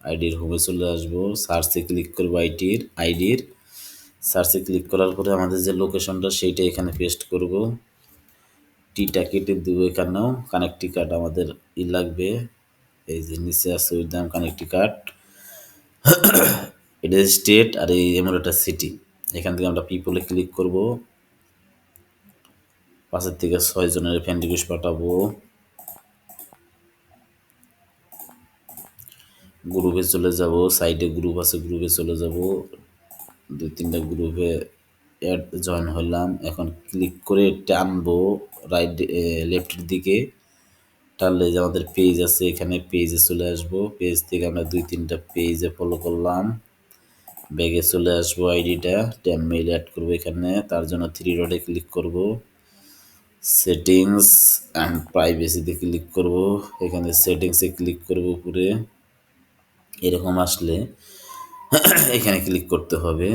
আইডির হোমে চলে আসবো, সার্চে ক্লিক করবো, আইডির সার্চে ক্লিক করার পরে আমাদের যে লোকেশনটা সেইটা এখানে পেস্ট করব, টিটা কেটে দেবো, এখানেও কানেক্টিকাট আমাদের লাগবে, এই যে নিচে আছে ওই দাম কানেক্টিকাট, এটা স্টেট আর এই এমন একটা সিটি। এখান থেকে আমরা পিপলে ক্লিক করব, 5 থেকে 6 জনের ফ্রেন্ড রিকোয়েস্ট পাঠাবো। গ্রুপে চলে যাব, সাইডে গ্রুপ আছে, গ্রুপে চলে যাব, 2-3টা গ্রুপে জয়েন হলাম। এখন ক্লিক করে টানবো রাইট লেফটের দিকে, টানলে যে আমাদের পেজ আছে, এখানে পেজে চলে আসবো। পেজ থেকে আমরা 2-3টা পেজে ফলো করলাম, ব্যাগে চলে আসবো, আইডিটা ট্যাব মেইল অ্যাড করবো এখানে। তার জন্য 3 ডটে ক্লিক করব, সেটিংস অ্যান্ড প্রাইভেসিতে ক্লিক করব, এখানে সেটিংসে ক্লিক করব উপরে। এরকম আসলে এখানে ক্লিক করতে হবে।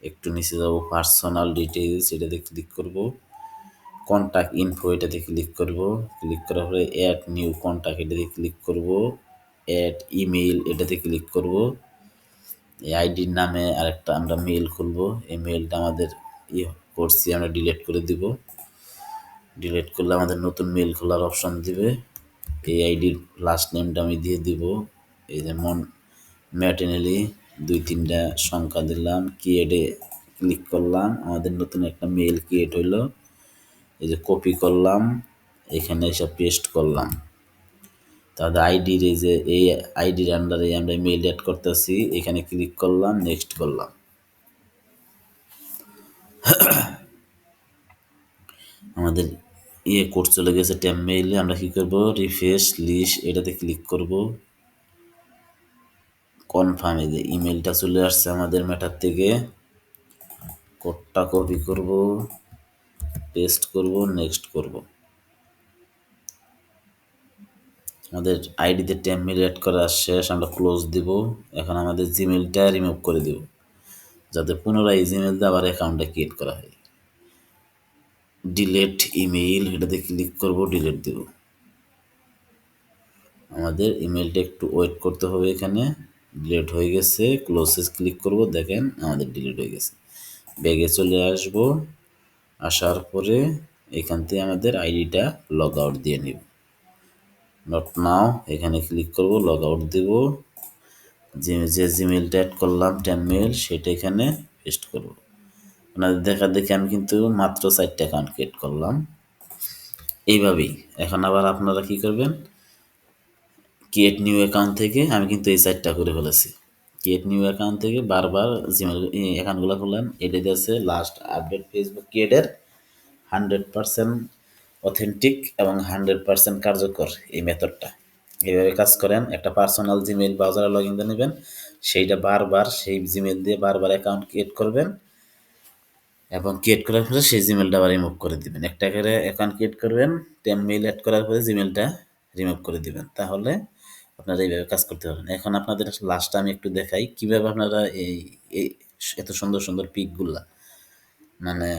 একটু নিচে যাব, পার্সোনাল ডিটেইলস এটাতে ক্লিক করব, কন্ট্যাক্ট ইনফো এটাতে ক্লিক করব। ক্লিক করার পরে অ্যাড নিউ কন্ট্যাক্ট এটাতে ক্লিক করব, অ্যাড ইমেইল এটাতে ক্লিক করব। এই আইডির নামে আরেকটা আমরা মেইল খুলবো, এই মেইলটা আমাদের করছি আমরা ডিলিট করে দিব। ডিলিট করলে আমাদের নতুন মেইল খোলার অপশন দিবে। এই আইডির লাস্ট নেমটা আমি দিয়ে দিব, এই যেমন ম্যাটেনালি 2-3টা সংখ্যা দিলাম, ক্রিয়েটে ক্লিক করলাম, আমাদের নতুন একটা মেইল ক্রিয়েট হইলো। এই যে কপি করলাম, এখানে এসে পেস্ট করলাম। তাদের আইডির এই যে এই আইডির আন্ডারে আমরা মেইল অ্যাড করতেছি, এখানে ক্লিক করলাম, নেক্সট করলাম। আমাদের কোড চলে গেছে ট্যাব মেইলে। আমরা কি করব, রিফ্রেশ লিস্ট এটাতে ক্লিক করব, কনফার্ম এই যে ইমেলটা চলে আসছে আমাদের মেটার থেকে। কোডটা কপি করব, পেস্ট করব, নেক্সট করব। আমাদের আইডিতে ট্যাব মেইল অ্যাড করা শেষ, আমরা ক্লোজ দিব। এখন আমাদের জিমেলটা রিমুভ করে দিব, যাতে পুনরায় জিমেল দিয়ে আবার অ্যাকাউন্টটা ক্রিয়েট করা হয়। ডিলেট ইমেইল এটাতে ক্লিক করব, ডিলেট দেব। আমাদের ইমেলটা একটু ওয়েট করতে হবে, এখানে ডিলেট হয়ে গেছে। ক্লোজে ক্লিক করব, দেখেন আমাদের ডিলিট হয়ে গেছে। ব্যাগে চলে আসব, আসার পরে এখান থেকে আমাদের আইডিটা লগ আউট দিয়ে নিব। নট নাও এখানে ক্লিক করব, লগ আউট দেব। যে জিমেলটা অ্যাড করলাম ট্যাব মেইল, সেটা এখানে পেস্ট করব। আপনাদের দেখা দেখে আমি কিন্তু মাত্র 4টা অ্যাকাউন্ট ক্রিয়েট করলাম এইভাবেই। এখন আবার আপনারা কি করবেন, ক্রিয়েট নিউ অ্যাকাউন্ট থেকে আমি কিন্তু এই 4টা করে ফেলেছি। ক্রিয়েট নিউ অ্যাকাউন্ট থেকে বারবার জিমেল অ্যাকাউন্টগুলো খুললেন, এটাতে আছে লাস্ট আপডেট ফেসবুক ক্রিয়েটের 100% অথেন্টিক এবং 100% কার্যকর এই মেথডটা। এইভাবে কাজ করেন, একটা পার্সোনাল জিমেইল ব্রাউজারে লগ ইন করে নেবেন, সেইটা বারবার সেই জিমেল দিয়ে বারবার অ্যাকাউন্ট ক্রিয়েট করবেন এবং ক্রিয়েট করার পরে সেই জিমেলটা আবার রিমুভ করে দিবেন। একটা করে অ্যাকাউন্ট ক্রিয়েট করবেন, টেম মেইল অ্যাড করার পরে জিমেলটা রিমুভ করে দিবেন, তাহলে আপনারা এইভাবে কাজ করতে পারবেন। এখন আপনাদের লাস্টটা আমি একটু দেখাই কিভাবে আপনারা এই এই এত সুন্দর সুন্দর পিকগুলা, মানে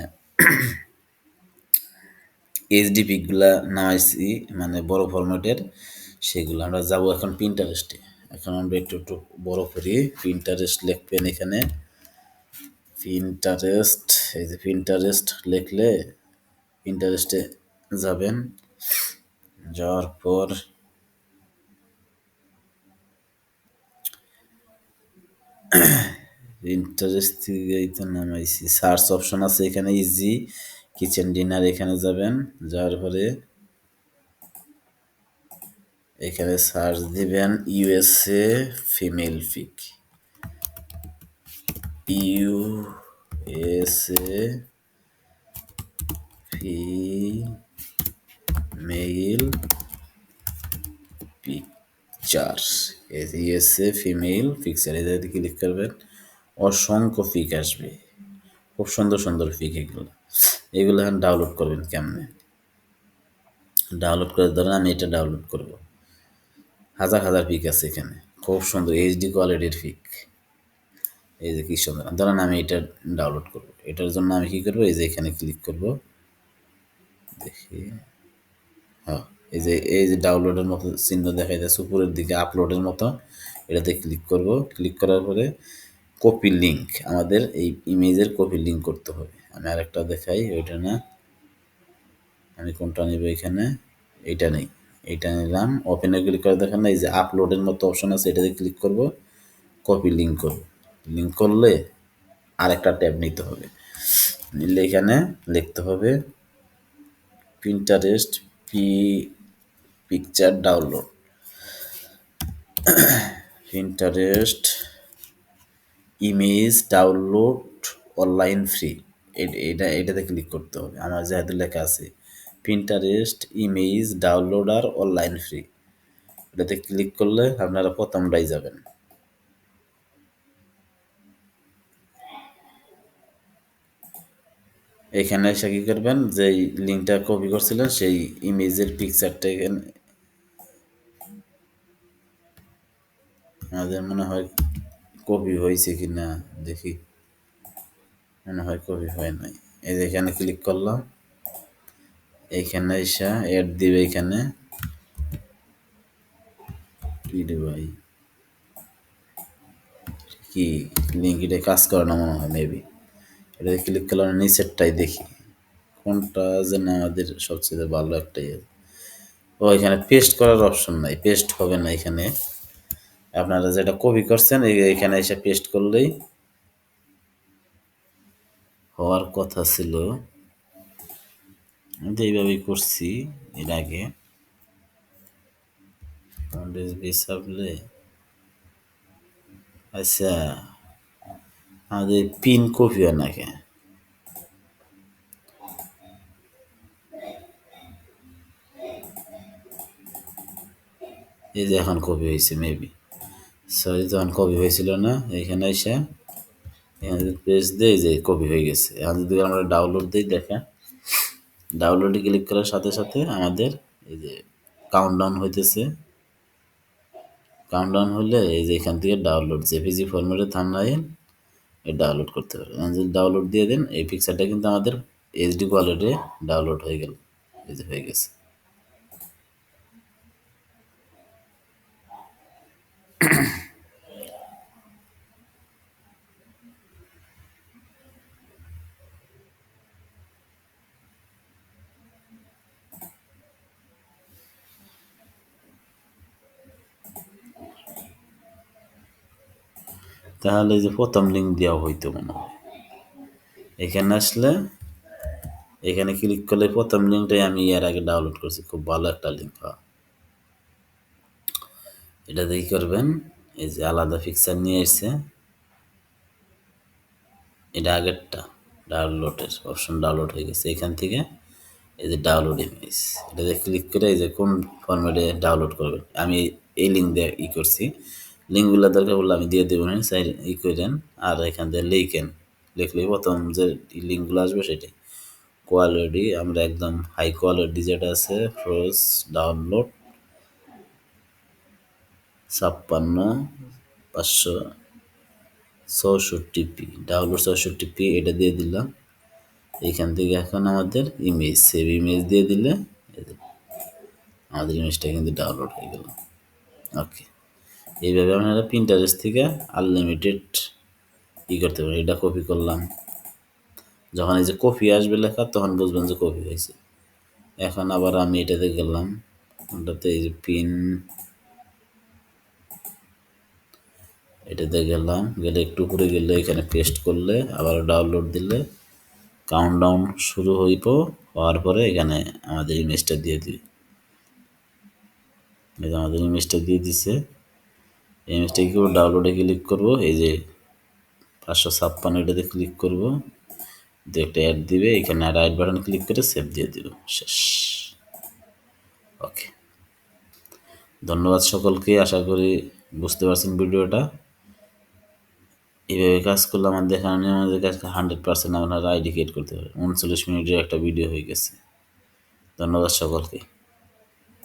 এইচডি পিকগুলা নামাইছি, মানে বড় ফরম্যাটের, সেগুলো আমরা যাব এখন পিন্টারেস্টে। এখন আমরা একটু একটু বড় করি। পিন্টারেস্ট লিখবেন এখানে, পিন্টারেস্ট, এই যে পিন্টারেস্ট লিখলে পিন্টারেস্টে যাবেন, যাওয়ার পর পিন্টারেস্ট থেকে এই তো নামাইছি, সার্চ অপশন আছে এখানে, ইজি কিচেন ডিনার, এখানে যাবেন। যাওয়ার পরে এখানে সার্চ দিবেন USA female pic, USA female picture, USA female picture, এটাতে ক্লিক করবেন। অসংখ্য পিক আসবে, খুব সুন্দর সুন্দর পিক এগুলো। এগুলো এখন ডাউনলোড করবেন কেমনে, ডাউনলোড করে ধরেন আমি এটা ডাউনলোড করব, হাজার হাজার পিক আছে এখানে, খুব সুন্দর এইচডি কোয়ালিটির পিক। এই যে কি সুন্দর, ধরেন আমি এটা ডাউনলোড করব, এটার জন্য আমি কি করব, এই যে এখানে ক্লিক করব, দেখি, হ্যাঁ এই যে ডাউনলোডের মতো চিহ্ন দেখা যাচ্ছে উপরের দিকে, আপলোডের মতো, এটাতে ক্লিক করব। ক্লিক করার পরে কপি লিঙ্ক, আমাদের এই ইমেজের কপি লিঙ্ক করতে হবে। আমি আরেকটা দেখাই, ওইটা না, আমি কোনটা নেব এখানে, এইটা নেই, এইটা নিলাম। ওপেনে ক্লিক করে দেখেন না, এই যে আপলোডের মতো অপশন আছে, এটাতে ক্লিক করব, কপি লিঙ্ক করব। লিঙ্ক করলে আরেকটা ট্যাব নিতে হবে, নিলে এখানে লিখতে হবে Pinterest P picture download, Pinterest image download online free, এটাতে ক্লিক করতে হবে। আমার যেহেতু লেখা আছে পিন্টারেস্ট ইমেজ ডাউনলোড আর অনলাইন ফ্রি, এটাতে ক্লিক করলে আপনারা প্রথমটাই যাবেন। এখানে এসে কী করবেন, যেই লিঙ্কটা কপি করছিলেন সেই ইমেজের পিকচারটা এখানে আমাদের মনে হয় কপি হয়েছে কি না দেখি, মনে হয় কপি হয় নাই। এই যে এখানে ক্লিক করলাম, এইখানে এসে অ্যাড দিবে, এখানে কি রে ভাই, কি লিঙ্ক এটা কাজ করে না মনে হয়, মেবি এটা ক্লিক করলাম, নিচেরটাই দেখি কোনটা যেন আমাদের সবচেয়ে ভালো একটা ইয়ে। ও এখানে পেস্ট করার অপশন নাই, পেস্ট হবে না এখানে। আপনারা যেটা কপি করছেন এখানে এসে পেস্ট করলেই হওয়ার কথা ছিল। আমি তো এইভাবেই করছি এর আগে। আচ্ছা, আমাদের পিন কপি হয় না কেন? এই যে এখন কপি হয়েছে মেবি, সরি তখন কপি হয়েছিল না। এখানে এসে এখানে যদি পেজ দিই, যে কপি হয়ে গেছে। এখন যদি আমরা ডাউনলোড দিই, দেখেন ডাউনলোডে ক্লিক করার সাথে সাথে আমাদের এই যে কাউন্টডাউন হইতেছে। কাউন্টডাউন হলে এই যে এখান থেকে ডাউনলোড জেপিজি ফরম্যাটে থাম্বনেইল এই ডাউনলোড করতে পারবেন। যদি ডাউনলোড দিয়ে দেন, এই পিকচারটা কিন্তু আমাদের এইচডি কোয়ালিটি ডাউনলোড হয়ে গেল, এই যে হয়ে গেছে। তাহলে এই যে প্রথম লিঙ্ক দেওয়া হইতো মনে হয়, এখানে আসলে এখানে ক্লিক করলে প্রথম লিঙ্কটাই আমি এর আগে ডাউনলোড করছি, খুব ভালো একটা লিঙ্ক। এটা দিয়ে করবেন, এই যে আলাদা পিকচার নিয়ে এসছে, এটা আগেরটা ডাউনলোডের অপশন ডাউনলোড হয়ে গেছে। এখান থেকে এই যে ডাউনলোড ইমেজ, এটাতে ক্লিক করে এই যে কোন ফরম্যাটে ডাউনলোড করবেন, আমি এই লিঙ্ক দিয়ে করছি। লিঙ্কগুলো দরকার পড়লে আমি দিয়ে দেবেন, সাইড করেন। আর এখান থেকে লিখেন, লিখলে প্রথম যে লিঙ্কগুলো আসবে সেটাই। কোয়ালিটি আমরা একদম হাই কোয়ালিটি যেটা আছে, froze download 56 564 P, download 64 P, এটা দিয়ে দিলাম। এইখান থেকে এখন আমাদের ইমেজ, সেভ ইমেজ দিয়ে দিলে আমাদের ইমেজটা কিন্তু ডাউনলোড হয়ে গেল। ওকে, এইভাবে আপনারা পিন্টারেস্ট থেকে আনলিমিটেড করতে পারেন। এটা কপি করলাম, যখন এই যে কপি আসবে লেখা তখন বুঝবেন যে কপি হয়েছে। এখন আবার আমি এটাতে গেলাম, ওটাতে এই যে পিন, এটাতে গেলাম, গেলে একটু উপরে গেলে এখানে পেস্ট করলে আবার ডাউনলোড দিলে কাউন্টডাউন শুরু হইব, হওয়ার পরে এখানে আমাদের ইমেজটা দিয়ে দিবে। এই যে আমাদের ইমেজটা দিয়ে দিছে, ইমেজটা কি করবো, ডাউনলোডে ক্লিক করব, এই যে 556 এটাতে ক্লিক করব, দিয়ে একটা অ্যাড দিবে, এখানে রাইট বাটন ক্লিক করে সেভ দিয়ে দিব, শেষ। ওকে, ধন্যবাদ সকলকে, আশা করি বুঝতে পারছেন ভিডিওটা। এইভাবে কাজ করলে আমাদের এখানে আমাদের কাছে 100% আপনারা আইডি ক্রিয়েট করতে পারবেন। 39 মিনিটের একটা ভিডিও হয়ে গেছে। ধন্যবাদ সকলকে।